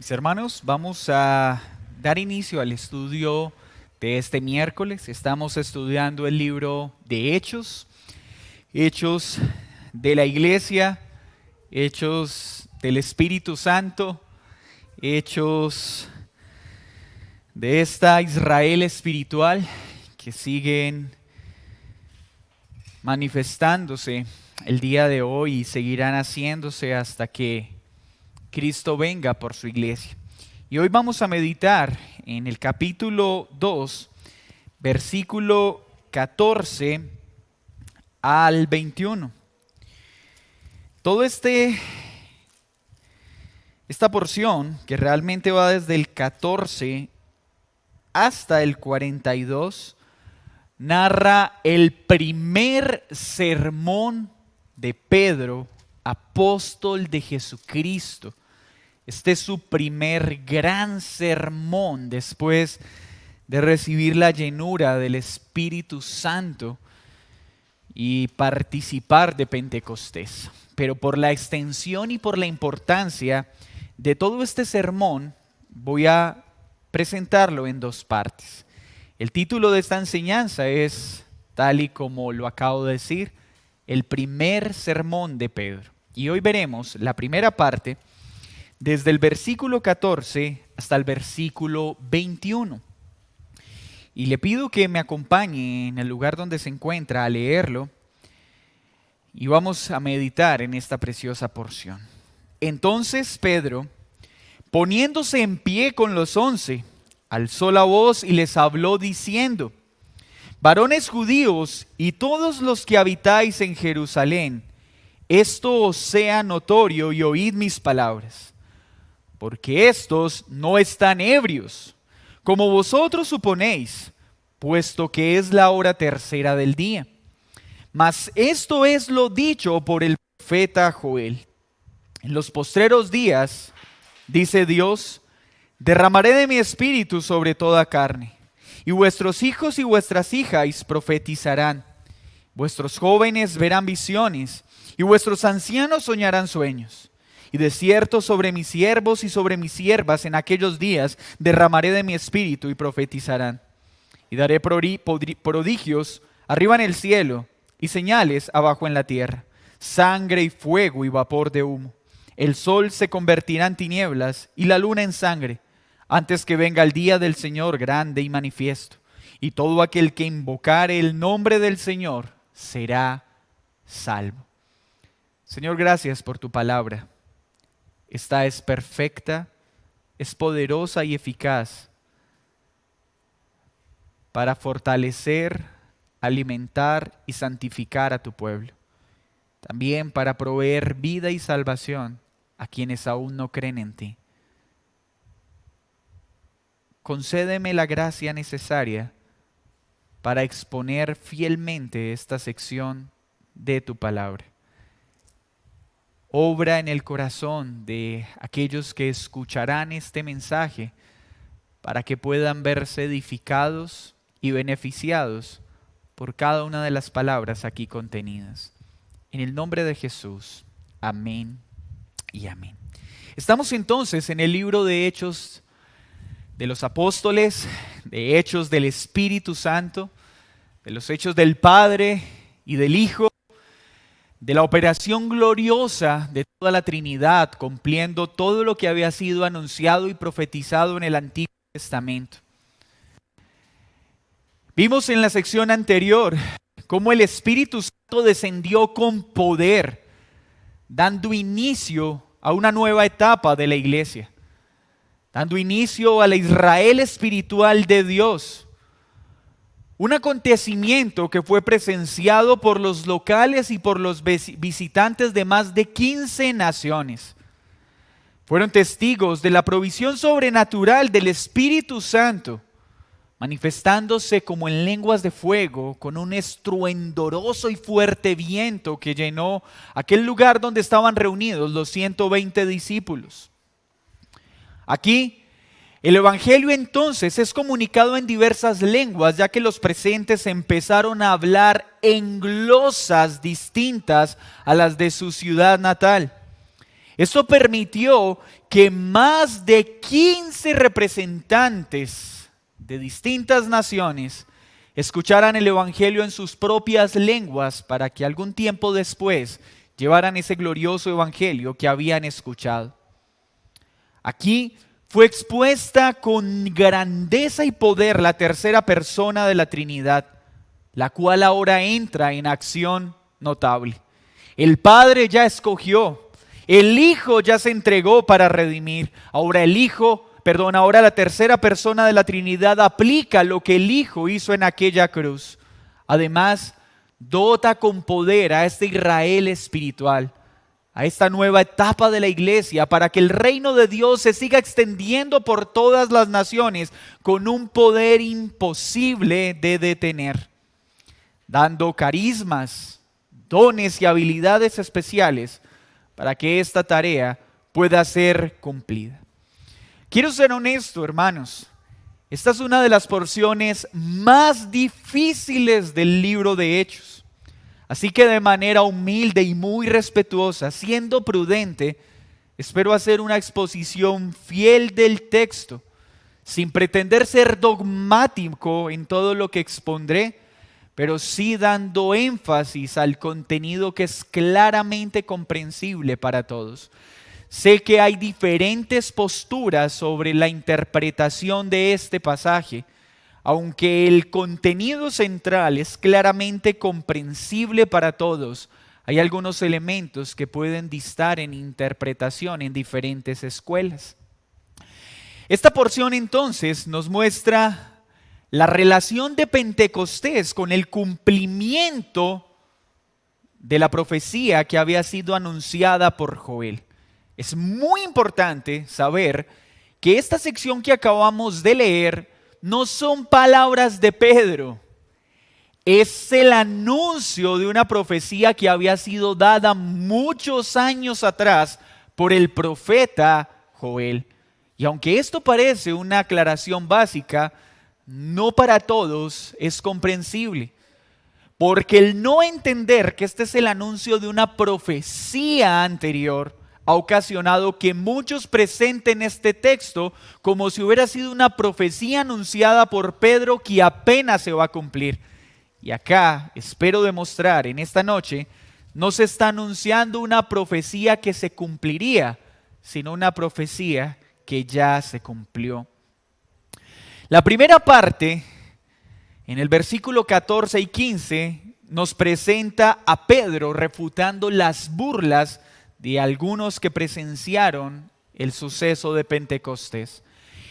Mis hermanos, vamos a dar inicio al estudio de este miércoles. Estamos estudiando el libro de Hechos, Hechos de la Iglesia, Hechos del Espíritu Santo, Hechos de esta Israel espiritual que siguen manifestándose el día de hoy y seguirán haciéndose hasta que Cristo venga por su iglesia. Y hoy vamos a meditar en el capítulo 2, versículo 14 al 21. Esta porción, que realmente va desde el 14 hasta el 42, narra el primer sermón de Pedro, apóstol de Jesucristo. Este es su primer gran sermón después de recibir la llenura del Espíritu Santo y participar de Pentecostés. Pero por la extensión y por la importancia de todo este sermón, voy a presentarlo en dos partes. El título de esta enseñanza es, tal y como lo acabo de decir, el primer sermón de Pedro. Y hoy veremos la primera parte desde el versículo 14 hasta el versículo 21. Y le pido que me acompañe en el lugar donde se encuentra a leerlo y vamos a meditar en esta preciosa porción. Entonces Pedro, poniéndose en pie con los 11, alzó la voz y les habló diciendo: varones judíos y todos los que habitáis en Jerusalén, esto os sea notorio y oíd mis palabras. Porque estos no están ebrios, como vosotros suponéis, puesto que es la hora tercera del día. Mas esto es lo dicho por el profeta Joel. En los postreros días, dice Dios, derramaré de mi espíritu sobre toda carne, y vuestros hijos y vuestras hijas profetizarán. Vuestros jóvenes verán visiones, y vuestros ancianos soñarán sueños. Y de cierto sobre mis siervos y sobre mis siervas en aquellos días derramaré de mi espíritu y profetizarán. Y daré prodigios arriba en el cielo y señales abajo en la tierra, sangre y fuego y vapor de humo. El sol se convertirá en tinieblas y la luna en sangre, antes que venga el día del Señor grande y manifiesto. Y todo aquel que invocare el nombre del Señor será salvo. Señor, gracias por tu palabra. Esta es perfecta, es poderosa y eficaz para fortalecer, alimentar y santificar a tu pueblo. También para proveer vida y salvación a quienes aún no creen en ti. Concédeme la gracia necesaria para exponer fielmente esta sección de tu palabra. Obra en el corazón de aquellos que escucharán este mensaje para que puedan verse edificados y beneficiados por cada una de las palabras aquí contenidas. En el nombre de Jesús, amén y amén. Estamos entonces en el libro de Hechos de los Apóstoles, de Hechos del Espíritu Santo, de los Hechos del Padre y del Hijo, de la operación gloriosa de toda la Trinidad, cumpliendo todo lo que había sido anunciado y profetizado en el Antiguo Testamento. Vimos en la sección anterior cómo el Espíritu Santo descendió con poder, dando inicio a una nueva etapa de la iglesia, dando inicio a la Israel espiritual de Dios. Un acontecimiento que fue presenciado por los locales y por los visitantes de más de 15 naciones. Fueron testigos de la provisión sobrenatural del Espíritu Santo, manifestándose como en lenguas de fuego, con un estruendoroso y fuerte viento que llenó aquel lugar donde estaban reunidos los 120 discípulos. Aquí, el Evangelio entonces es comunicado en diversas lenguas, ya que los presentes empezaron a hablar en glosas distintas a las de su ciudad natal. Esto permitió que más de 15 representantes de distintas naciones escucharan el Evangelio en sus propias lenguas para que algún tiempo después llevaran ese glorioso Evangelio que habían escuchado. Aquí fue expuesta con grandeza y poder la tercera persona de la Trinidad, la cual ahora entra en acción notable. El Padre ya escogió, el Hijo ya se entregó para redimir. Ahora ahora la tercera persona de la Trinidad aplica lo que el Hijo hizo en aquella cruz. Además, dota con poder a este Israel espiritual, a esta nueva etapa de la iglesia, para que el reino de Dios se siga extendiendo por todas las naciones con un poder imposible de detener, dando carismas, dones y habilidades especiales para que esta tarea pueda ser cumplida. Quiero ser honesto, hermanos. Esta es una de las porciones más difíciles del libro de Hechos. Así que de manera humilde y muy respetuosa, siendo prudente, espero hacer una exposición fiel del texto, sin pretender ser dogmático en todo lo que expondré, pero sí dando énfasis al contenido que es claramente comprensible para todos. Sé que hay diferentes posturas sobre la interpretación de este pasaje, aunque el contenido central es claramente comprensible para todos. Hay algunos elementos que pueden distar en interpretación en diferentes escuelas. Esta porción entonces nos muestra la relación de Pentecostés con el cumplimiento de la profecía que había sido anunciada por Joel. Es muy importante saber que esta sección que acabamos de leer no son palabras de Pedro. Es el anuncio de una profecía que había sido dada muchos años atrás por el profeta Joel. Y aunque esto parece una aclaración básica, no para todos es comprensible. Porque el no entender que este es el anuncio de una profecía anterior ha ocasionado que muchos presenten este texto como si hubiera sido una profecía anunciada por Pedro que apenas se va a cumplir. Y acá espero demostrar en esta noche, no se está anunciando una profecía que se cumpliría, sino una profecía que ya se cumplió. La primera parte, en el versículo 14 y 15, nos presenta a Pedro refutando las burlas de algunos que presenciaron el suceso de Pentecostés.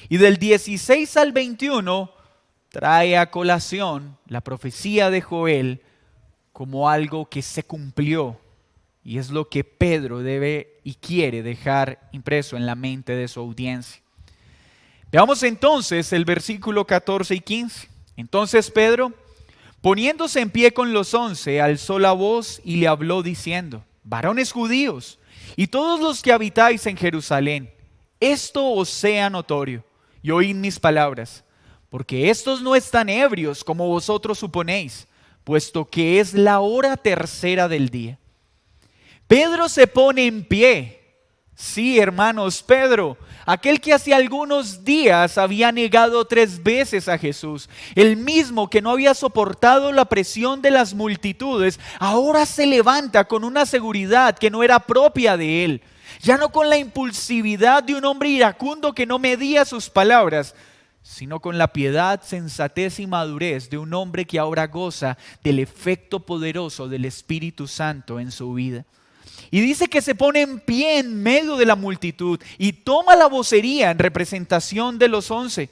Y del 16 al 21 trae a colación la profecía de Joel como algo que se cumplió. Y es lo que Pedro debe y quiere dejar impreso en la mente de su audiencia. Veamos entonces el versículo 14 y 15. Entonces Pedro, poniéndose en pie con los 11, alzó la voz y le habló diciendo: varones judíos y todos los que habitáis en Jerusalén, esto os sea notorio y oíd mis palabras, porque estos no están ebrios como vosotros suponéis, puesto que es la hora tercera del día. Pedro se pone en pie. Sí, hermanos, Pedro, aquel que hace algunos días había negado 3 veces a Jesús, el mismo que no había soportado la presión de las multitudes, ahora se levanta con una seguridad que no era propia de él, ya no con la impulsividad de un hombre iracundo que no medía sus palabras, sino con la piedad, sensatez y madurez de un hombre que ahora goza del efecto poderoso del Espíritu Santo en su vida. Y dice que se pone en pie en medio de la multitud y toma la vocería en representación de los 11.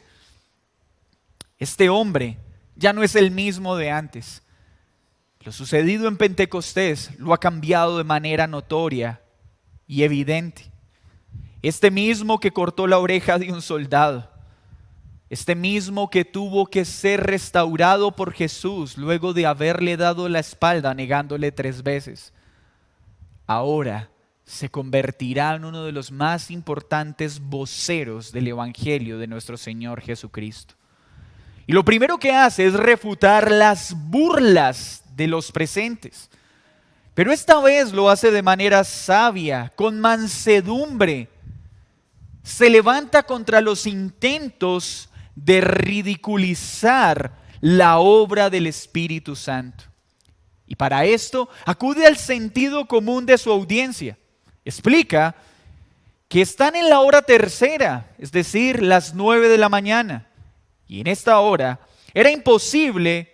Este hombre ya no es el mismo de antes. Lo sucedido en Pentecostés lo ha cambiado de manera notoria y evidente. Este mismo que cortó la oreja de un soldado, este mismo que tuvo que ser restaurado por Jesús luego de haberle dado la espalda negándole 3 veces, ahora se convertirá en uno de los más importantes voceros del Evangelio de nuestro Señor Jesucristo. Y lo primero que hace es refutar las burlas de los presentes. Pero esta vez lo hace de manera sabia, con mansedumbre. Se levanta contra los intentos de ridiculizar la obra del Espíritu Santo. Y para esto acude al sentido común de su audiencia. Explica que están en la hora tercera, es decir, las 9 de la mañana. Y en esta hora era imposible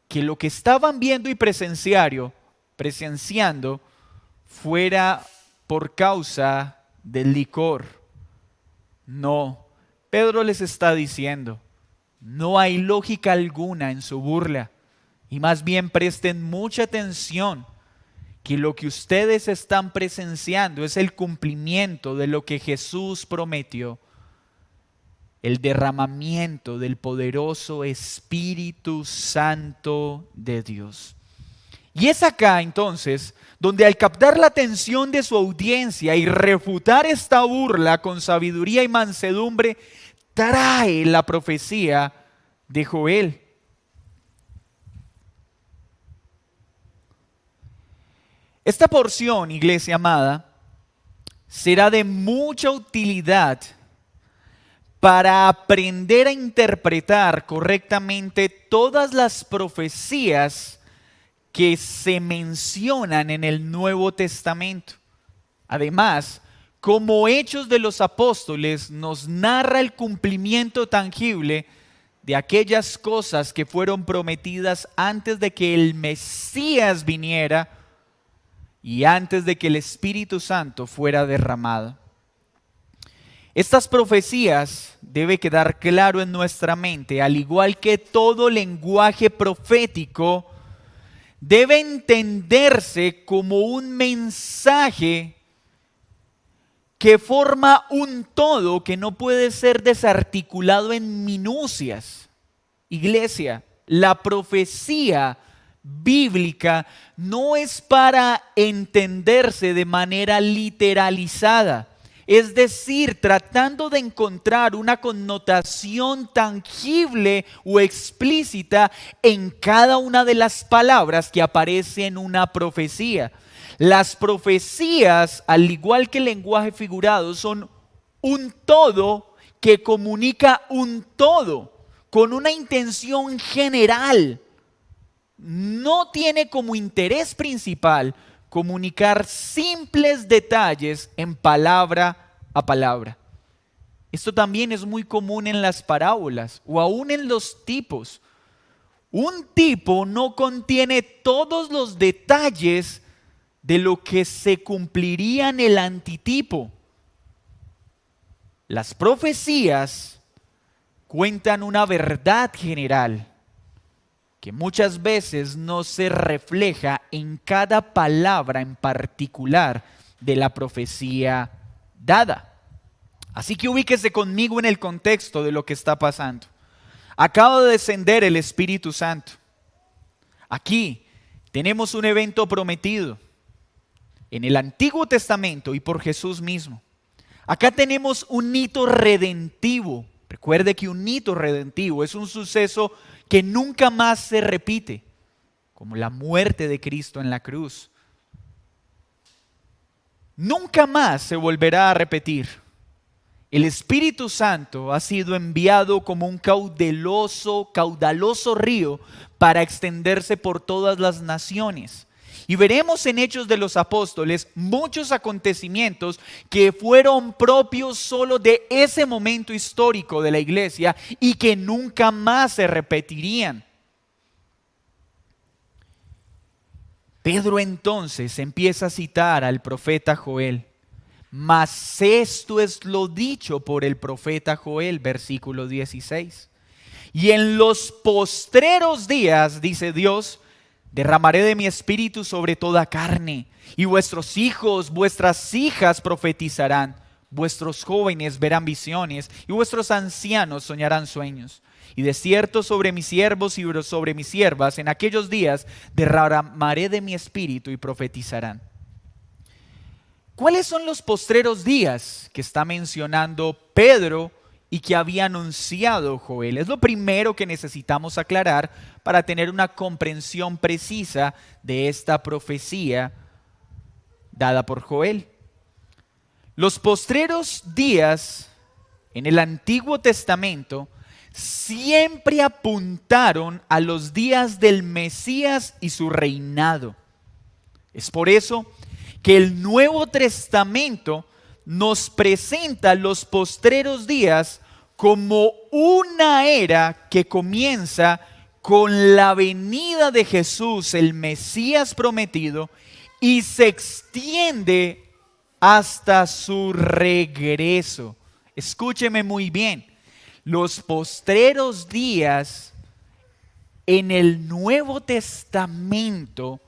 que lo que estaban viendo y presenciando fuera por causa del licor. No, Pedro les está diciendo, no hay lógica alguna en su burla. Y más bien presten mucha atención, que lo que ustedes están presenciando es el cumplimiento de lo que Jesús prometió. El derramamiento del poderoso Espíritu Santo de Dios. Y es acá entonces donde al captar la atención de su audiencia y refutar esta burla con sabiduría y mansedumbre, trae la profecía de Joel. Esta porción, iglesia amada, será de mucha utilidad para aprender a interpretar correctamente todas las profecías que se mencionan en el Nuevo Testamento. Además, como Hechos de los Apóstoles nos narra el cumplimiento tangible de aquellas cosas que fueron prometidas antes de que el Mesías viniera y antes de que el Espíritu Santo fuera derramado. Estas profecías debe quedar claro en nuestra mente, al igual que todo lenguaje profético, debe entenderse como un mensaje que forma un todo que no puede ser desarticulado en minucias. Iglesia, la profecía bíblica no es para entenderse de manera literalizada. Es decir, tratando de encontrar una connotación tangible o explícita en cada una de las palabras que aparece en una profecía. Las profecías, al igual que el lenguaje figurado, son un todo que comunica un todo con una intención general. No tiene como interés principal comunicar simples detalles en palabra a palabra. Esto también es muy común en las parábolas o aún en los tipos. Un tipo no contiene todos los detalles de lo que se cumpliría en el antitipo. Las profecías cuentan una verdad general que muchas veces no se refleja en cada palabra en particular de la profecía dada. Así que ubíquese conmigo en el contexto de lo que está pasando. Acaba de descender el Espíritu Santo. Aquí tenemos un evento prometido en el Antiguo Testamento y por Jesús mismo. Acá tenemos un hito redentivo. Recuerde que un hito redentivo es un suceso que nunca más se repite, como la muerte de Cristo en la cruz. Nunca más se volverá a repetir. El Espíritu Santo ha sido enviado como un caudaloso río para extenderse por todas las naciones. Y veremos en Hechos de los Apóstoles muchos acontecimientos que fueron propios solo de ese momento histórico de la iglesia y que nunca más se repetirían. Pedro entonces empieza a citar al profeta Joel. Mas esto es lo dicho por el profeta Joel, versículo 16. Y en los postreros días, dice Dios, derramaré de mi espíritu sobre toda carne, y vuestros hijos, vuestras hijas profetizarán, vuestros jóvenes verán visiones, y vuestros ancianos soñarán sueños. Y de cierto sobre mis siervos y sobre mis siervas, en aquellos días derramaré de mi espíritu y profetizarán. ¿Cuáles son los postreros días que está mencionando Pedro y que había anunciado Joel. Es lo primero que necesitamos aclarar para tener una comprensión precisa de esta profecía dada por Joel. Los postreros días en el Antiguo Testamento siempre apuntaron a los días del Mesías y su reinado. Es por eso que el Nuevo Testamento nos presenta los postreros días como una era que comienza con la venida de Jesús, el Mesías prometido, y se extiende hasta su regreso. Escúcheme muy bien. Los postreros días en el Nuevo Testamento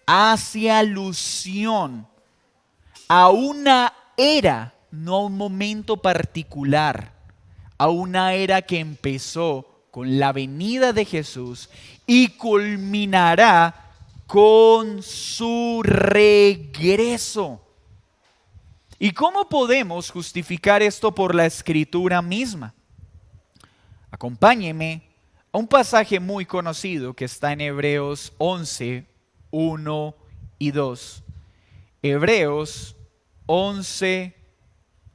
hace alusión a una era, no a un momento particular, a una era que empezó con la venida de Jesús y culminará con su regreso. ¿Y cómo podemos justificar esto por la Escritura misma? Acompáñeme a un pasaje muy conocido que está en Hebreos 11, 1 y 2. Hebreos 11,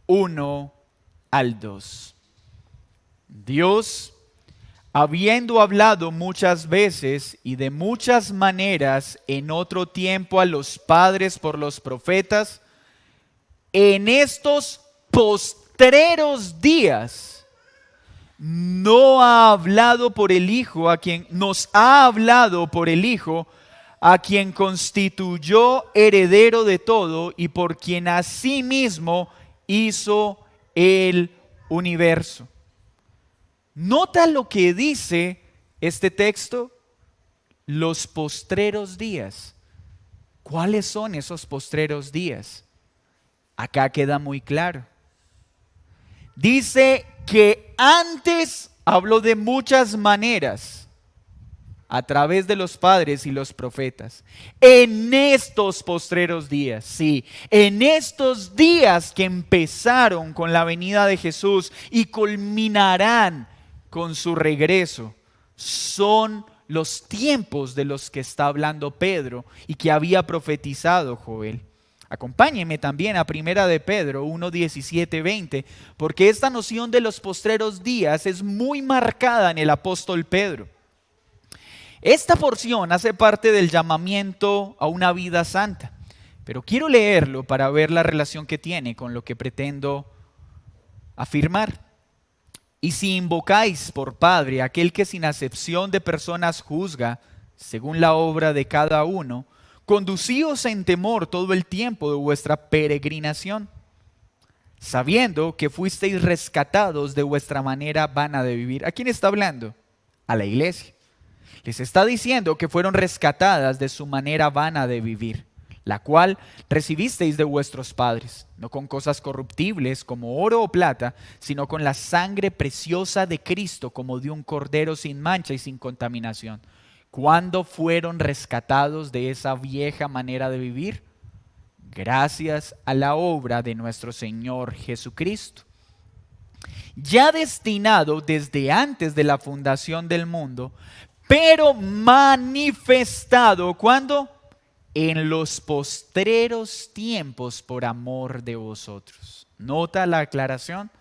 1 al 2. Dios, habiendo hablado muchas veces y de muchas maneras en otro tiempo a los padres por los profetas, en estos postreros días no ha hablado por el Hijo, a quien nos ha hablado por el Hijo, a quien constituyó heredero de todo y por quien asimismo hizo el universo. ¿Nota lo que dice este texto? Los postreros días. ¿Cuáles son esos postreros días? Acá queda muy claro. Dice que antes habló de muchas maneras a través de los padres y los profetas. En estos postreros días, sí, en estos días que empezaron con la venida de Jesús y culminarán con su regreso, son los tiempos de los que está hablando Pedro y que había profetizado Joel. Acompáñenme también a Primera de Pedro 1, 17, 20, porque esta noción de los postreros días es muy marcada en el apóstol Pedro. Esta porción hace parte del llamamiento a una vida santa, pero quiero leerlo para ver la relación que tiene con lo que pretendo afirmar. Y si invocáis por Padre aquel que sin acepción de personas juzga, según la obra de cada uno, conducíos en temor todo el tiempo de vuestra peregrinación, sabiendo que fuisteis rescatados de vuestra manera vana de vivir. ¿A quién está hablando? A la iglesia. Les está diciendo que fueron rescatadas de su manera vana de vivir, la cual recibisteis de vuestros padres, no con cosas corruptibles como oro o plata, sino con la sangre preciosa de Cristo, como de un cordero sin mancha y sin contaminación. ¿Cuándo fueron rescatados de esa vieja manera de vivir? Gracias a la obra de nuestro Señor Jesucristo, ya destinado desde antes de la fundación del mundo, pero manifestado, ¿cuándo? En los postreros tiempos por amor de vosotros. ¿Nota la aclaración?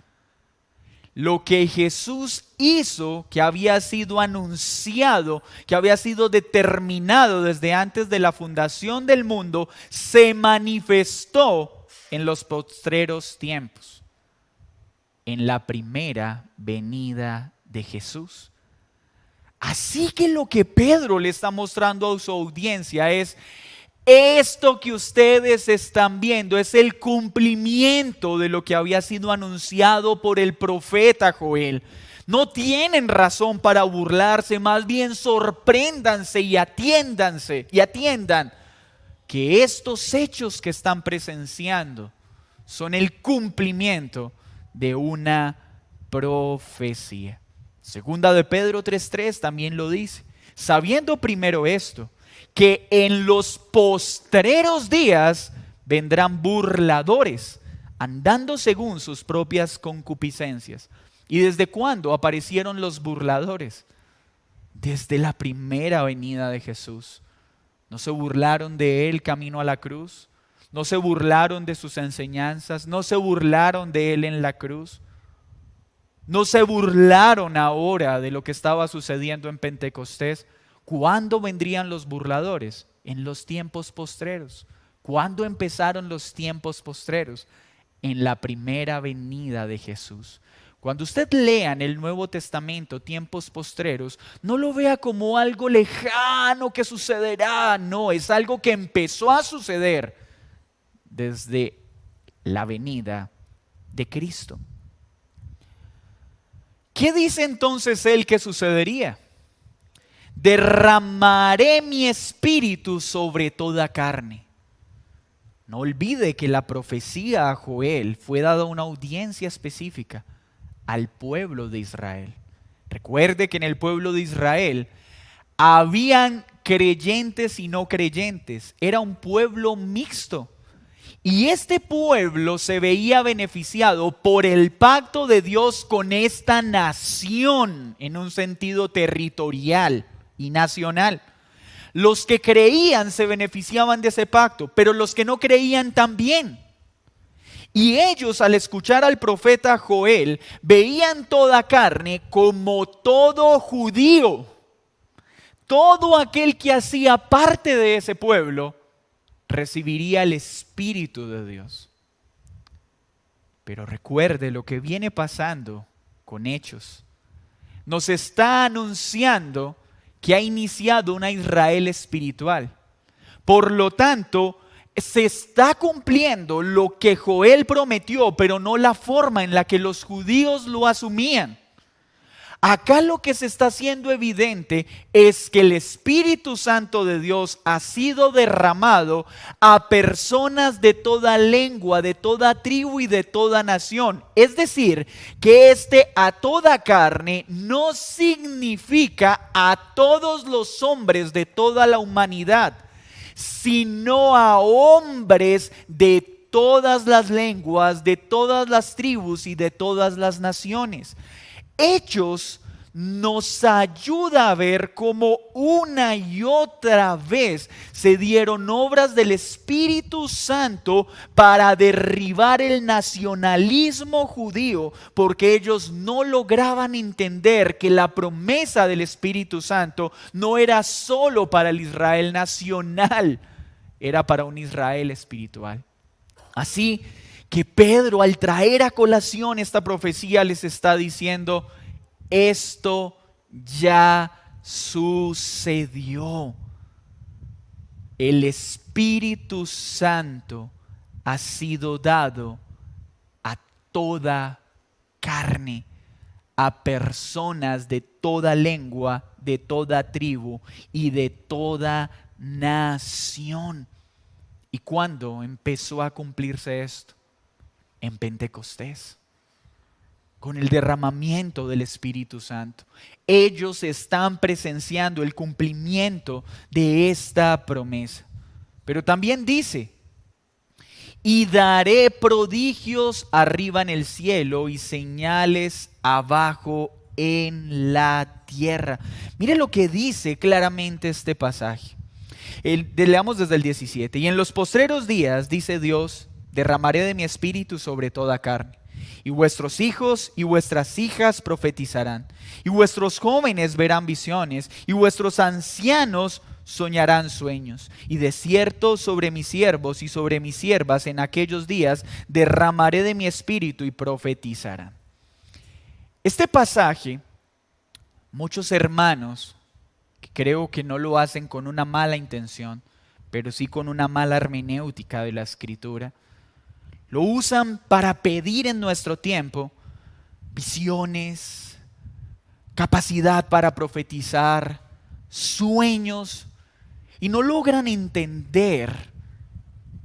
Lo que Jesús hizo, que había sido anunciado, que había sido determinado desde antes de la fundación del mundo, se manifestó en los postreros tiempos, en la primera venida de Jesús. Así que lo que Pedro le está mostrando a su audiencia es: esto que ustedes están viendo es el cumplimiento de lo que había sido anunciado por el profeta Joel. No tienen razón para burlarse, más bien sorpréndanse y atiendan que estos hechos que están presenciando son el cumplimiento de una profecía. Segunda de Pedro 3:3 también lo dice: sabiendo primero esto, que en los postreros días vendrán burladores, andando según sus propias concupiscencias. ¿Y desde cuándo aparecieron los burladores? Desde la primera venida de Jesús. ¿No se burlaron de Él camino a la cruz? ¿No se burlaron de sus enseñanzas? ¿No se burlaron de Él en la cruz? ¿No se burlaron ahora de lo que estaba sucediendo en Pentecostés? ¿Cuándo vendrían los burladores? En los tiempos postreros. ¿Cuándo empezaron los tiempos postreros? En la primera venida de Jesús. Cuando usted lea en el Nuevo Testamento tiempos postreros, no lo vea como algo lejano que sucederá. No, es algo que empezó a suceder desde la venida de Cristo. ¿Qué dice entonces Él que sucedería? Derramaré mi espíritu sobre toda carne. No olvide que la profecía a Joel fue dada una audiencia específica al pueblo de Israel. Recuerde que en el pueblo de Israel habían creyentes y no creyentes. Era un pueblo mixto. Y este pueblo se veía beneficiado por el pacto de Dios con esta nación en un sentido territorial y nacional. Los que creían se beneficiaban de ese pacto, pero los que no creían también. Y ellos, al escuchar al profeta Joel, veían toda carne como todo judío. Todo aquel que hacía parte de ese pueblo recibiría el Espíritu de Dios. Pero recuerde lo que viene pasando con Hechos. Nos está anunciando que ha iniciado una Israel espiritual. Por lo tanto, se está cumpliendo lo que Joel prometió, pero no la forma en la que los judíos lo asumían. Acá lo que se está haciendo evidente es que el Espíritu Santo de Dios ha sido derramado a personas de toda lengua, de toda tribu y de toda nación. Es decir, que a toda carne no significa a todos los hombres de toda la humanidad, sino a hombres de todas las lenguas, de todas las tribus y de todas las naciones. Hechos nos ayuda a ver cómo una y otra vez se dieron obras del Espíritu Santo para derribar el nacionalismo judío, porque ellos no lograban entender que la promesa del Espíritu Santo no era solo para el Israel nacional, era para un Israel espiritual. Así que Pedro, al traer a colación esta profecía, les está diciendo: esto ya sucedió. El Espíritu Santo ha sido dado a toda carne, a personas de toda lengua, de toda tribu y de toda nación. ¿Y cuándo empezó a cumplirse esto? En Pentecostés, con el derramamiento del Espíritu Santo. Ellos están presenciando el cumplimiento de esta promesa. Pero también dice: y daré prodigios arriba en el cielo y señales abajo en la tierra. Mire lo que dice claramente este pasaje. Leamos desde el 17. Y en los postreros días, dice Dios, derramaré de mi espíritu sobre toda carne. Y vuestros hijos y vuestras hijas profetizarán. Y vuestros jóvenes verán visiones. Y vuestros ancianos soñarán sueños. Y de cierto sobre mis siervos y sobre mis siervas en aquellos días derramaré de mi espíritu y profetizarán. Este pasaje, muchos hermanos, que creo que no lo hacen con una mala intención, pero sí con una mala hermenéutica de la Escritura, lo usan para pedir en nuestro tiempo visiones, capacidad para profetizar, sueños, y no logran entender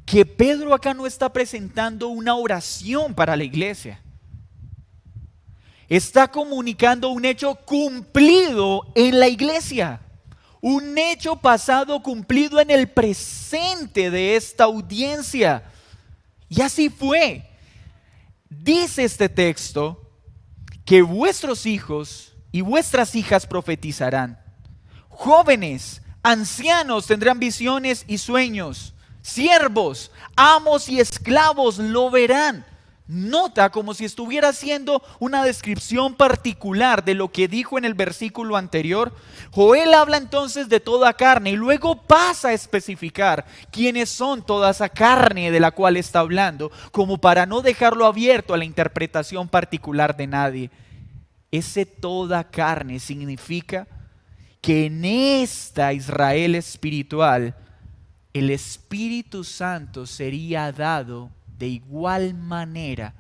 que Pedro acá no está presentando una oración para la iglesia. Está comunicando un hecho cumplido en la iglesia, un hecho pasado cumplido en el presente de esta audiencia. Y así fue. Dice este texto que vuestros hijos y vuestras hijas profetizarán. Jóvenes, ancianos tendrán visiones y sueños. Siervos, amos y esclavos lo verán. Nota como si estuviera haciendo una descripción particular de lo que dijo en el versículo anterior. Joel habla entonces de toda carne y luego pasa a especificar quiénes son toda esa carne de la cual está hablando, como para no dejarlo abierto a la interpretación particular de nadie. Ese toda carne significa que en esta Israel espiritual el Espíritu Santo sería dado de igual manera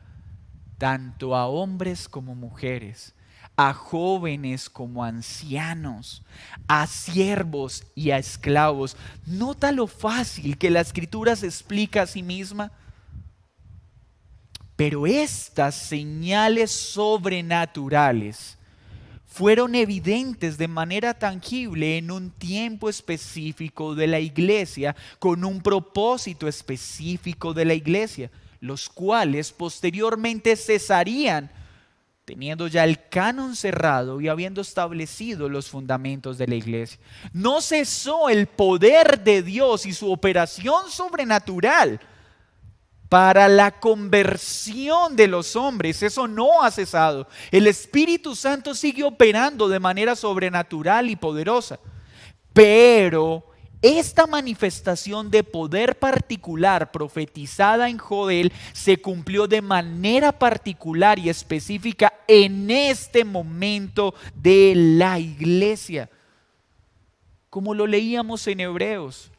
tanto a hombres como mujeres, a jóvenes como ancianos, a siervos y a esclavos. ¿Nota lo fácil que la Escritura se explica a sí misma? Pero estas señales sobrenaturales fueron evidentes de manera tangible en un tiempo específico de la iglesia, con un propósito específico de la iglesia, los cuales posteriormente cesarían, teniendo ya el canon cerrado y habiendo establecido los fundamentos de la iglesia. No cesó el poder de Dios y su operación sobrenatural para la conversión de los hombres. Eso no ha cesado. El Espíritu Santo sigue operando de manera sobrenatural y poderosa. Pero esta manifestación de poder particular profetizada en Joel se cumplió de manera particular y específica en este momento de la iglesia. Como lo leíamos en Hebreos,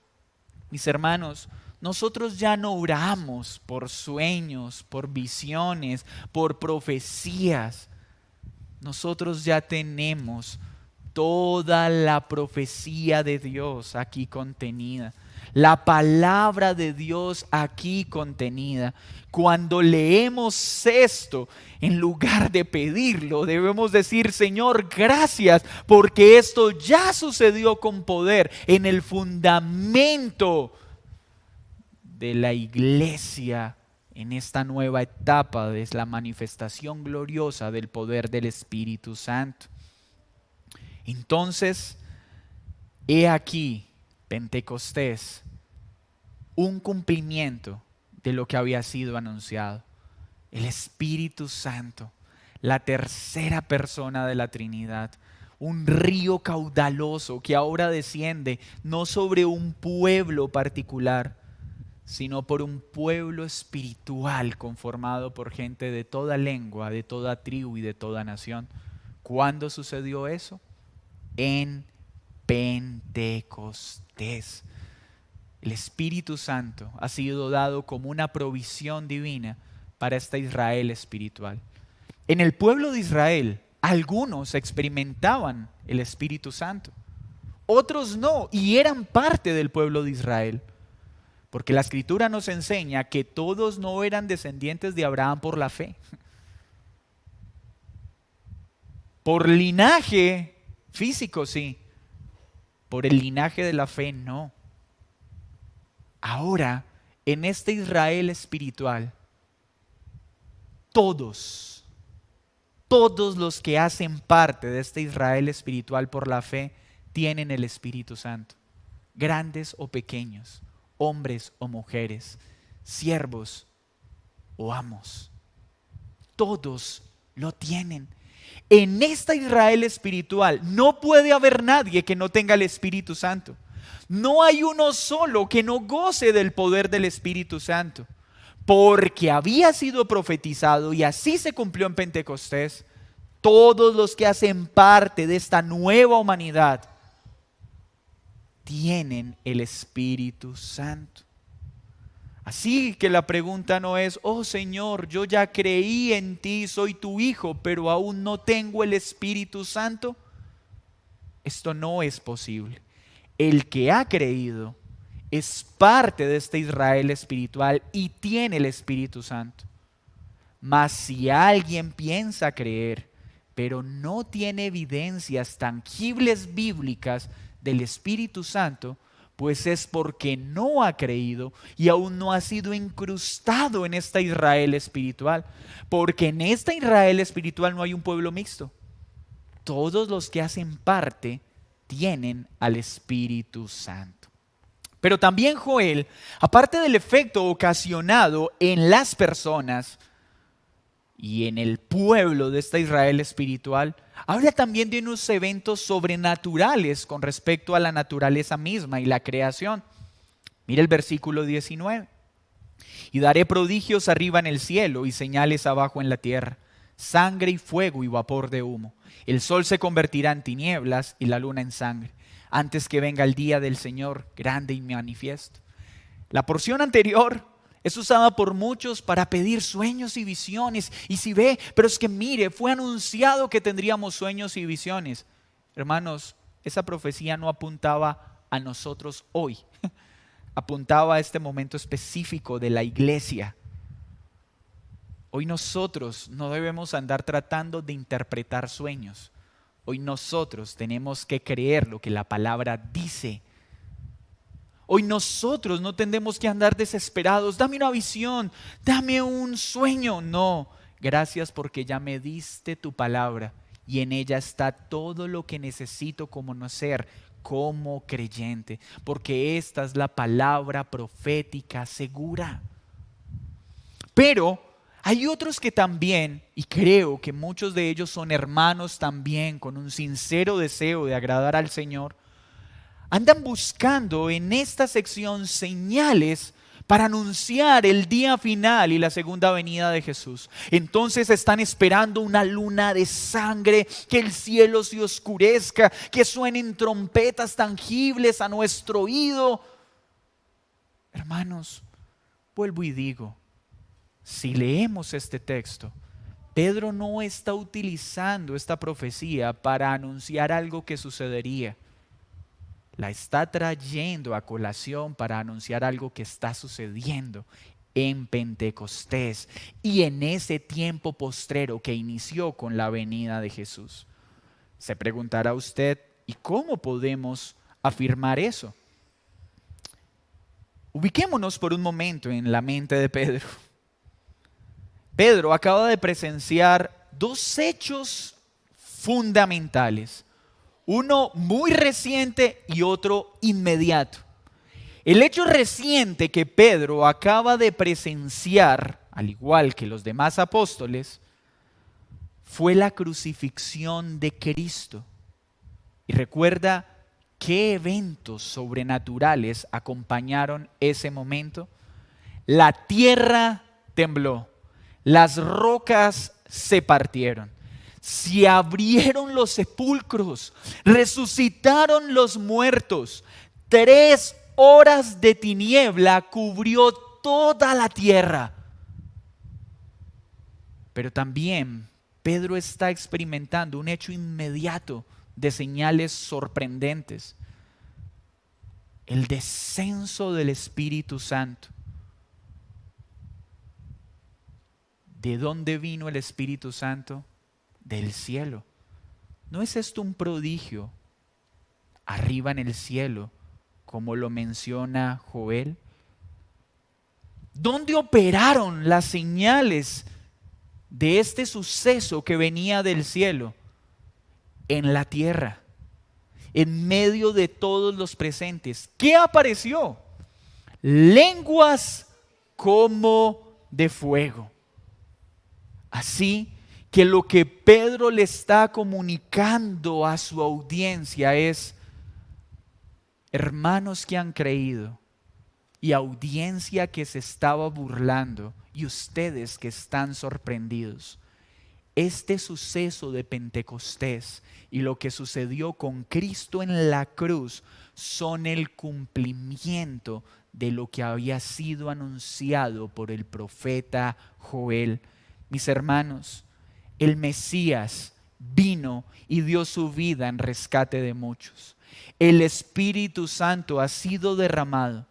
mis hermanos, nosotros ya no oramos por sueños, por visiones, por profecías. Nosotros ya tenemos toda la profecía de Dios aquí contenida. La palabra de Dios aquí contenida. Cuando leemos esto, en lugar de pedirlo, debemos decir: Señor, gracias, porque esto ya sucedió con poder en el fundamento de la iglesia, en esta nueva etapa de la manifestación gloriosa del poder del Espíritu Santo. Entonces, he aquí Pentecostés, un cumplimiento de lo que había sido anunciado. El Espíritu Santo, la tercera persona de la Trinidad, un río caudaloso que ahora desciende no sobre un pueblo particular, sino por un pueblo espiritual conformado por gente de toda lengua, de toda tribu y de toda nación. ¿Cuándo sucedió eso? En Pentecostés. El Espíritu Santo ha sido dado como una provisión divina para esta Israel espiritual. En el pueblo de Israel, algunos experimentaban el Espíritu Santo, otros no, y eran parte del pueblo de Israel. Porque la Escritura nos enseña que todos no eran descendientes de Abraham por la fe. Por linaje físico, sí. Por el linaje de la fe, no. Ahora, en este Israel espiritual, todos los que hacen parte de este Israel espiritual por la fe, tienen el Espíritu Santo. Grandes o pequeños, hombres o mujeres, siervos o amos, todos lo tienen. En esta Israel espiritual no puede haber nadie que no tenga el Espíritu Santo. No hay uno solo que no goce del poder del Espíritu Santo, porque había sido profetizado y así se cumplió en Pentecostés. Todos los que hacen parte de esta nueva humanidad tienen el Espíritu Santo. Así que la pregunta no es: oh Señor, yo ya creí en ti, soy tu hijo, pero aún no tengo el Espíritu Santo. Esto no es posible. El que ha creído es parte de este Israel espiritual y tiene el Espíritu Santo. Mas si alguien piensa creer, pero no tiene evidencias tangibles bíblicas del Espíritu Santo, pues es porque no ha creído y aún no ha sido incrustado en esta Israel espiritual. Porque en esta Israel espiritual no hay un pueblo mixto. Todos los que hacen parte tienen al Espíritu Santo. Pero también Joel, aparte del efecto ocasionado en las personas y en el pueblo de esta Israel espiritual, habla también de unos eventos sobrenaturales con respecto a la naturaleza misma y la creación. Mira el versículo 19. Y daré prodigios arriba en el cielo y señales abajo en la tierra, sangre y fuego y vapor de humo. El sol se convertirá en tinieblas y la luna en sangre, antes que venga el día del Señor grande y manifiesto. La porción anterior es usada por muchos para pedir sueños y visiones. Y si ve, pero es que mire, fue anunciado que tendríamos sueños y visiones. Hermanos, esa profecía no apuntaba a nosotros hoy. Apuntaba a este momento específico de la iglesia. Hoy nosotros no debemos andar tratando de interpretar sueños. Hoy nosotros tenemos que creer lo que la palabra dice. Hoy nosotros no tenemos que andar desesperados. Dame una visión, dame un sueño. No, gracias porque ya me diste tu palabra y en ella está todo lo que necesito conocer como creyente. Porque esta es la palabra profética segura. Pero hay otros que también, y creo que muchos de ellos son hermanos también con un sincero deseo de agradar al Señor, andan buscando en esta sección señales para anunciar el día final y la segunda venida de Jesús. Entonces están esperando una luna de sangre, que el cielo se oscurezca, que suenen trompetas tangibles a nuestro oído. Hermanos, vuelvo y digo, si leemos este texto, Pedro no está utilizando esta profecía para anunciar algo que sucedería. La está trayendo a colación para anunciar algo que está sucediendo en Pentecostés y en ese tiempo postrero que inició con la venida de Jesús. Se preguntará usted, ¿y cómo podemos afirmar eso? Ubiquémonos por un momento en la mente de Pedro. Pedro acaba de presenciar dos hechos fundamentales. Uno muy reciente y otro inmediato. El hecho reciente que Pedro acaba de presenciar, al igual que los demás apóstoles, fue la crucifixión de Cristo. Y recuerda qué eventos sobrenaturales acompañaron ese momento. La tierra tembló, las rocas se partieron. Se abrieron los sepulcros, resucitaron los muertos. 3 horas de tiniebla cubrió toda la tierra. Pero también Pedro está experimentando un hecho inmediato de señales sorprendentes. El descenso del Espíritu Santo. ¿De dónde vino el Espíritu Santo? Del cielo. ¿No es esto un prodigio arriba en el cielo, como lo menciona Joel? ¿Dónde operaron las señales de este suceso que venía del cielo? En la tierra, en medio de todos los presentes. ¿Qué apareció? Lenguas como de fuego. Así que lo que Pedro le está comunicando a su audiencia es: hermanos que han creído y audiencia que se estaba burlando y ustedes que están sorprendidos, este suceso de Pentecostés y lo que sucedió con Cristo en la cruz son el cumplimiento de lo que había sido anunciado por el profeta Joel. Mis hermanos, el Mesías vino y dio su vida en rescate de muchos. El Espíritu Santo ha sido derramado.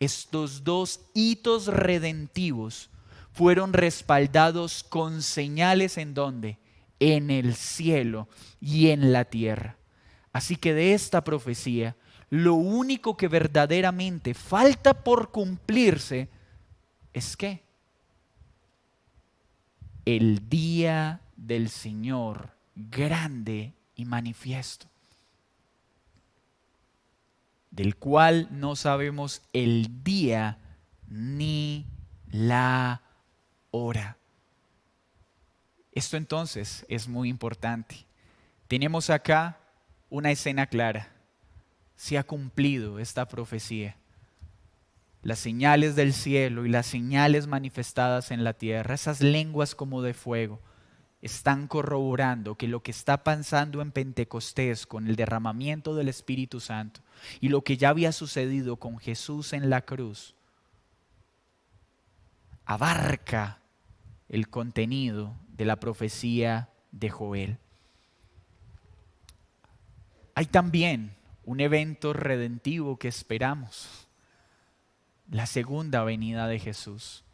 Estos dos hitos redentivos fueron respaldados con señales ¿en dónde? En el cielo y en la tierra. Así que de esta profecía, lo único que verdaderamente falta por cumplirse es ¿qué? El día del Señor grande y manifiesto, del cual no sabemos el día ni la hora. Esto entonces es muy importante. Tenemos acá una escena clara. Se ha cumplido esta profecía. Las señales del cielo y las señales manifestadas en la tierra, esas lenguas como de fuego, están corroborando que lo que está pasando en Pentecostés con el derramamiento del Espíritu Santo y lo que ya había sucedido con Jesús en la cruz abarca el contenido de la profecía de Joel. Hay también un evento redentivo que esperamos, la segunda venida de Jesús,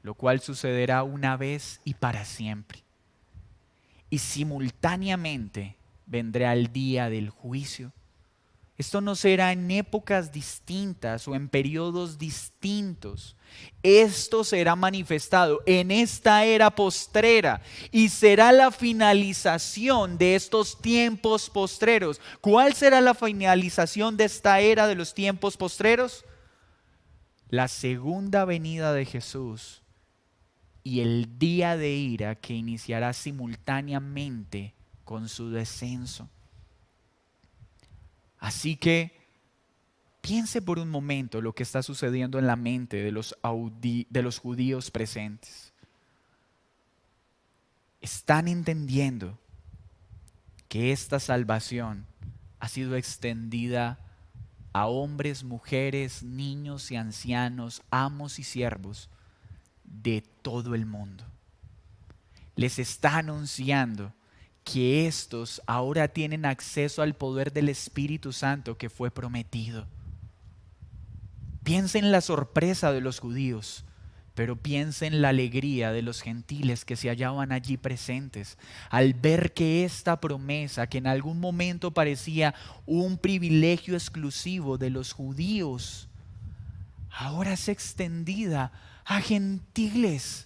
lo cual sucederá una vez y para siempre. Y simultáneamente vendrá el día del juicio. Esto no será en épocas distintas o en periodos distintos. Esto será manifestado en esta era postrera y será la finalización de estos tiempos postreros. ¿Cuál será la finalización de esta era de los tiempos postreros? La segunda venida de Jesús y el día de ira que iniciará simultáneamente con su descenso. Así que piense por un momento lo que está sucediendo en la mente de los judíos presentes. Están entendiendo que esta salvación ha sido extendida a hombres, mujeres, niños y ancianos, amos y siervos de todo el mundo. Les está anunciando que estos ahora tienen acceso al poder del Espíritu Santo que fue prometido. Piensa en la sorpresa de los judíos, pero piensa en la alegría de los gentiles que se hallaban allí presentes al ver que esta promesa, que en algún momento parecía un privilegio exclusivo de los judíos, ahora es extendida a gentiles.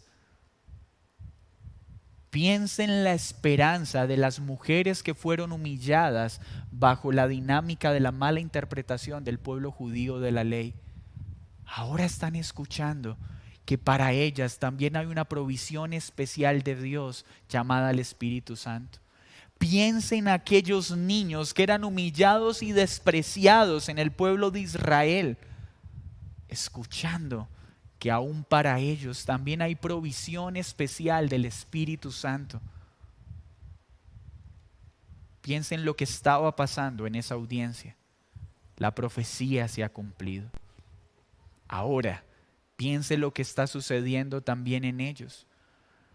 Piensa en la esperanza de las mujeres que fueron humilladas bajo la dinámica de la mala interpretación del pueblo judío de la ley. Ahora están escuchando que para ellas también hay una provisión especial de Dios llamada el Espíritu Santo. Piensa en aquellos niños que eran humillados y despreciados en el pueblo de Israel, escuchando que aún para ellos también hay provisión especial del Espíritu Santo. Piensa en lo que estaba pasando en esa audiencia. La profecía se ha cumplido. Ahora, piense lo que está sucediendo también en ellos.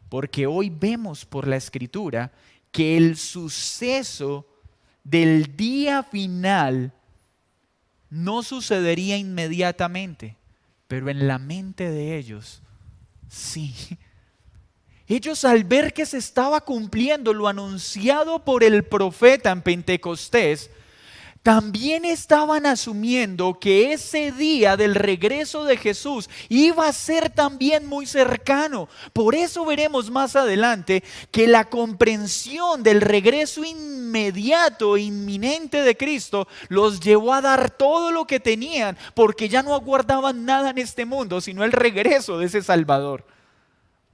Porque hoy vemos por la Escritura que el suceso del día final no sucedería inmediatamente, pero en la mente de ellos, sí. Ellos al ver que se estaba cumpliendo lo anunciado por el profeta en Pentecostés, también estaban asumiendo que ese día del regreso de Jesús iba a ser también muy cercano. Por eso veremos más adelante que la comprensión del regreso inmediato e inminente de Cristo los llevó a dar todo lo que tenían, porque ya no aguardaban nada en este mundo, sino el regreso de ese Salvador.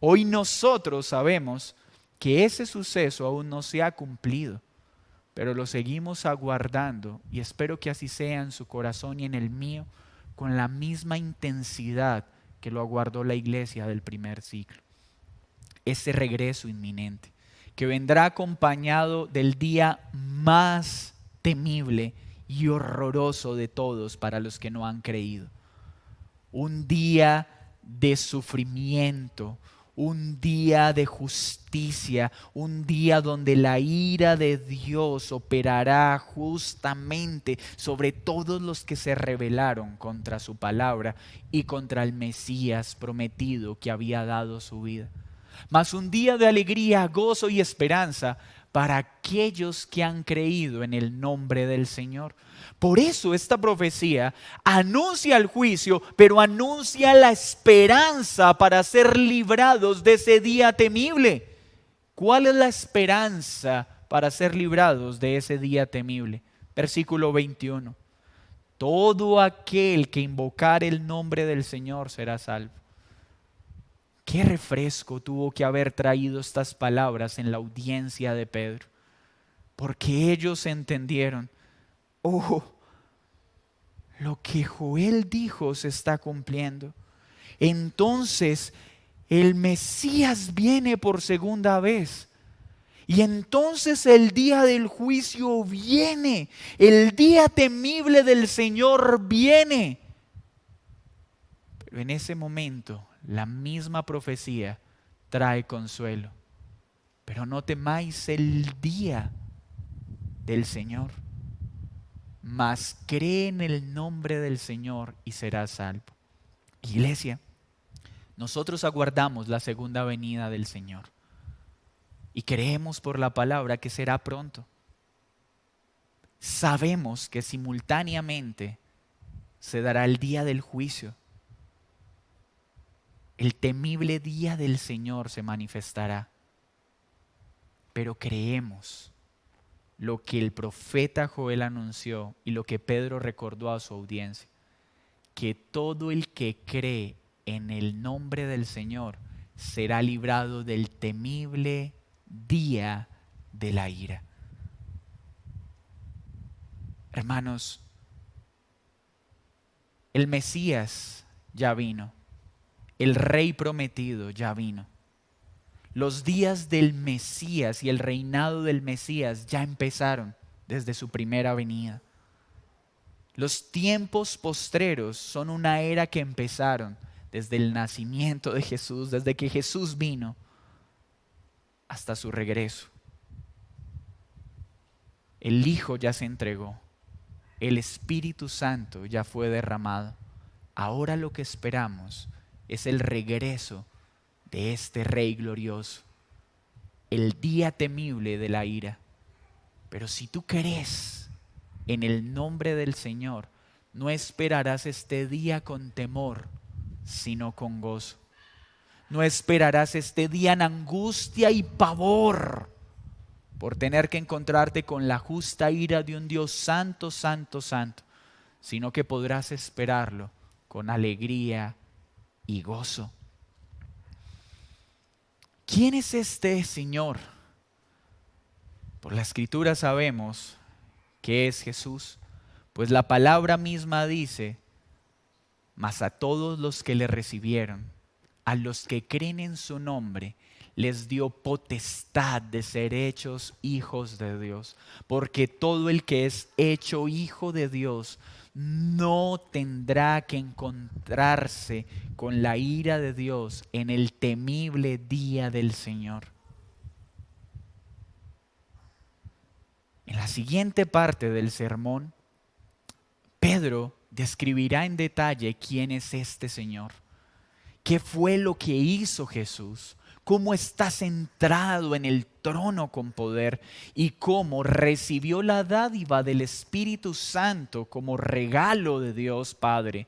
Hoy nosotros sabemos que ese suceso aún no se ha cumplido, pero lo seguimos aguardando y espero que así sea en su corazón y en el mío, con la misma intensidad que lo aguardó la iglesia del primer siglo. Ese regreso inminente, que vendrá acompañado del día más temible y horroroso de todos para los que no han creído. Un día de sufrimiento, un día de justicia, un día donde la ira de Dios operará justamente sobre todos los que se rebelaron contra su palabra y contra el Mesías prometido que había dado su vida. Mas un día de alegría, gozo y esperanza para aquellos que han creído en el nombre del Señor. Por eso esta profecía anuncia el juicio, pero anuncia la esperanza para ser librados de ese día temible. ¿Cuál es la esperanza para ser librados de ese día temible? Versículo 21. Todo aquel que invocar el nombre del Señor será salvo. Qué refresco tuvo que haber traído estas palabras en la audiencia de Pedro, porque ellos entendieron, oh, lo que Joel dijo se está cumpliendo. Entonces el Mesías viene por segunda vez. Y entonces el día del juicio viene, el día temible del Señor viene. Pero en ese momento la misma profecía trae consuelo. Pero no temáis el día del Señor, mas cree en el nombre del Señor y serás salvo. Iglesia, nosotros aguardamos la segunda venida del Señor. Y creemos por la palabra que será pronto. Sabemos que simultáneamente se dará el día del juicio. El temible día del Señor se manifestará. Pero creemos lo que el profeta Joel anunció y lo que Pedro recordó a su audiencia, que todo el que cree en el nombre del Señor será librado del temible día de la ira. Hermanos, el Mesías ya vino, el Rey prometido ya vino. Los días del Mesías y el reinado del Mesías ya empezaron desde su primera venida. Los tiempos postreros son una era que empezaron desde el nacimiento de Jesús, desde que Jesús vino hasta su regreso. El Hijo ya se entregó. El Espíritu Santo ya fue derramado. Ahora lo que esperamos es el regreso de este Rey glorioso, el día temible de la ira. Pero si tú crees en el nombre del Señor, no esperarás este día con temor, sino con gozo. No esperarás este día en angustia y pavor por tener que encontrarte con la justa ira de un Dios santo, santo, santo, sino que podrás esperarlo con alegría y gozo. ¿Quién es este Señor? Por la Escritura sabemos que es Jesús, pues la palabra misma dice: mas a todos los que le recibieron, a los que creen en su nombre, les dio potestad de ser hechos hijos de Dios. Porque todo el que es hecho hijo de Dios no tendrá que encontrarse con la ira de Dios en el temible día del Señor. En la siguiente parte del sermón, Pedro describirá en detalle quién es este Señor, qué fue lo que hizo Jesús, cómo está centrado en el trono con poder y cómo recibió la dádiva del Espíritu Santo como regalo de Dios Padre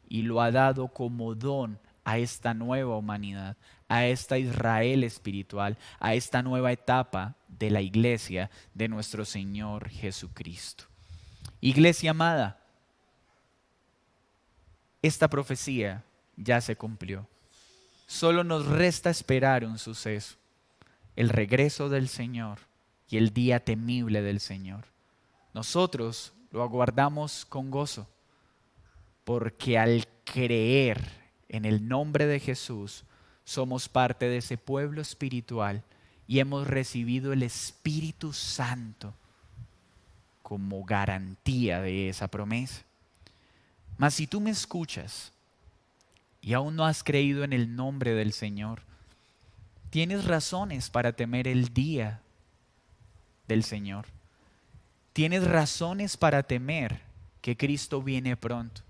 y lo ha dado como don a esta nueva humanidad, a esta Israel espiritual, a esta nueva etapa de la iglesia de nuestro Señor Jesucristo. Iglesia amada, esta profecía ya se cumplió. Solo nos resta esperar un suceso, el regreso del Señor y el día temible del Señor. Nosotros lo aguardamos con gozo, porque al creer en el nombre de Jesús, somos parte de ese pueblo espiritual y hemos recibido el Espíritu Santo como garantía de esa promesa. Mas si tú me escuchas y aún no has creído en el nombre del Señor, tienes razones para temer el día del Señor. Tienes razones para temer que Cristo viene pronto.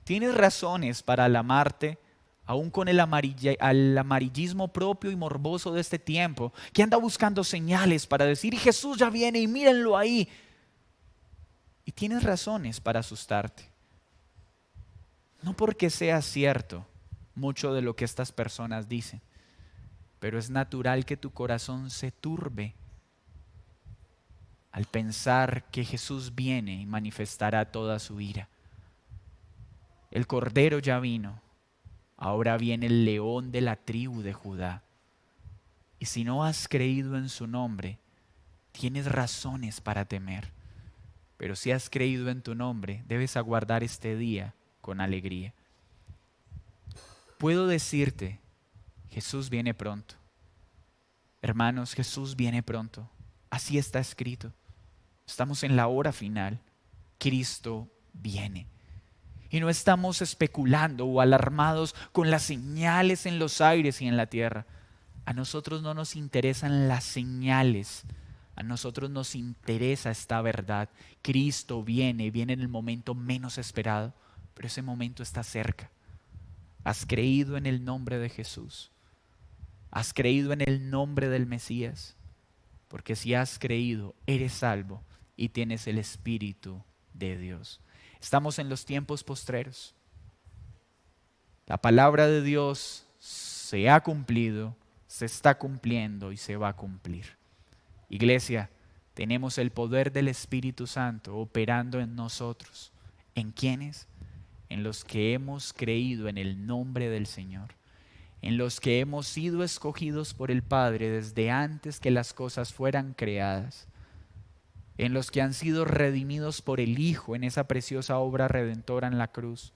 Tienes razones para alarmarte aún con el amarillismo propio y morboso de este tiempo, que anda buscando señales para decir, y Jesús ya viene y mírenlo ahí. Y tienes razones para asustarte. No porque sea cierto mucho de lo que estas personas dicen, pero es natural que tu corazón se turbe al pensar que Jesús viene y manifestará toda su ira. El Cordero ya vino, ahora viene el León de la tribu de Judá. Y si no has creído en su nombre, tienes razones para temer. Pero si has creído en tu nombre, debes aguardar este día con alegría. Puedo decirte, Jesús viene pronto. Hermanos, Jesús viene pronto. Así está escrito. Estamos en la hora final. Cristo viene. Y no estamos especulando o alarmados con las señales en los aires y en la tierra. A nosotros no nos interesan las señales. A nosotros nos interesa esta verdad. Cristo viene en el momento menos esperado, pero ese momento está cerca. ¿Has creído en el nombre de Jesús? ¿Has creído en el nombre del Mesías? Porque si has creído, eres salvo y tienes el Espíritu de Dios. Estamos en los tiempos postreros. La palabra de Dios se ha cumplido, se está cumpliendo y se va a cumplir. Iglesia, tenemos el poder del Espíritu Santo operando en nosotros. ¿En quiénes? En los que hemos creído en el nombre del Señor. En los que hemos sido escogidos por el Padre desde antes que las cosas fueran creadas. En los que han sido redimidos por el Hijo en esa preciosa obra redentora en la cruz,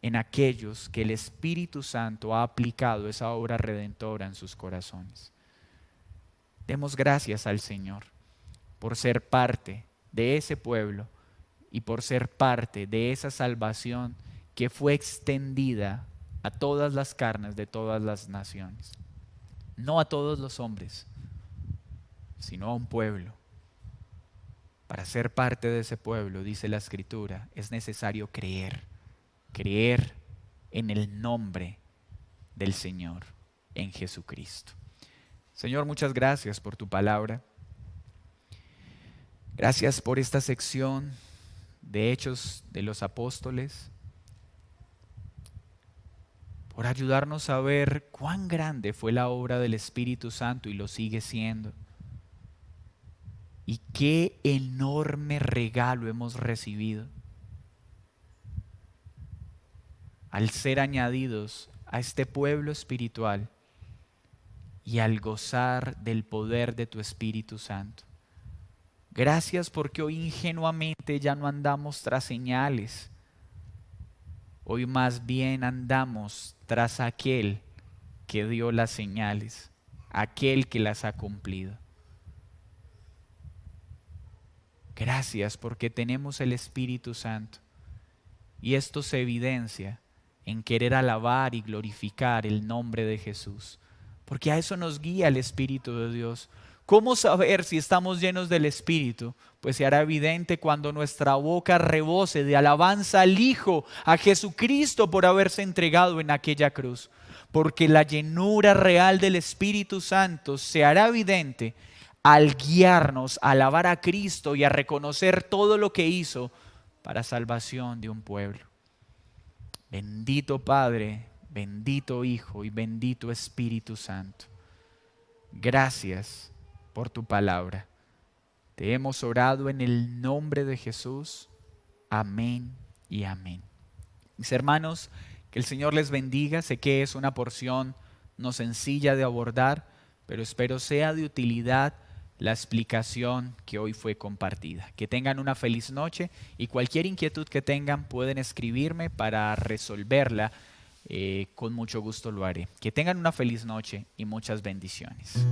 en aquellos que el Espíritu Santo ha aplicado esa obra redentora en sus corazones. Demos gracias al Señor por ser parte de ese pueblo y por ser parte de esa salvación que fue extendida a todas las carnes de todas las naciones. No a todos los hombres, sino a un pueblo. Para ser parte de ese pueblo, dice la Escritura, es necesario creer en el nombre del Señor, en Jesucristo. Señor, muchas gracias por tu palabra. Gracias por esta sección de Hechos de los Apóstoles, por ayudarnos a ver cuán grande fue la obra del Espíritu Santo y lo sigue siendo. Y qué enorme regalo hemos recibido al ser añadidos a este pueblo espiritual y al gozar del poder de tu Espíritu Santo. Gracias porque hoy ingenuamente ya no andamos tras señales. Hoy más bien andamos tras aquel que dio las señales, aquel que las ha cumplido. Gracias porque tenemos el Espíritu Santo y esto se evidencia en querer alabar y glorificar el nombre de Jesús, porque a eso nos guía el Espíritu de Dios. ¿Cómo saber si estamos llenos del Espíritu? Pues se hará evidente cuando nuestra boca rebose de alabanza al Hijo, a Jesucristo por haberse entregado en aquella cruz, porque la llenura real del Espíritu Santo se hará evidente al guiarnos a alabar a Cristo y a reconocer todo lo que hizo para salvación de un pueblo. Bendito Padre, bendito Hijo y bendito Espíritu Santo. Gracias por tu palabra. Te hemos orado en el nombre de Jesús. Amén y amén. Mis hermanos, que el Señor les bendiga. Sé que es una porción no sencilla de abordar, pero espero sea de utilidad la explicación que hoy fue compartida. Que tengan una feliz noche y cualquier inquietud que tengan pueden escribirme para resolverla. Con mucho gusto lo haré. Que tengan una feliz noche y muchas bendiciones.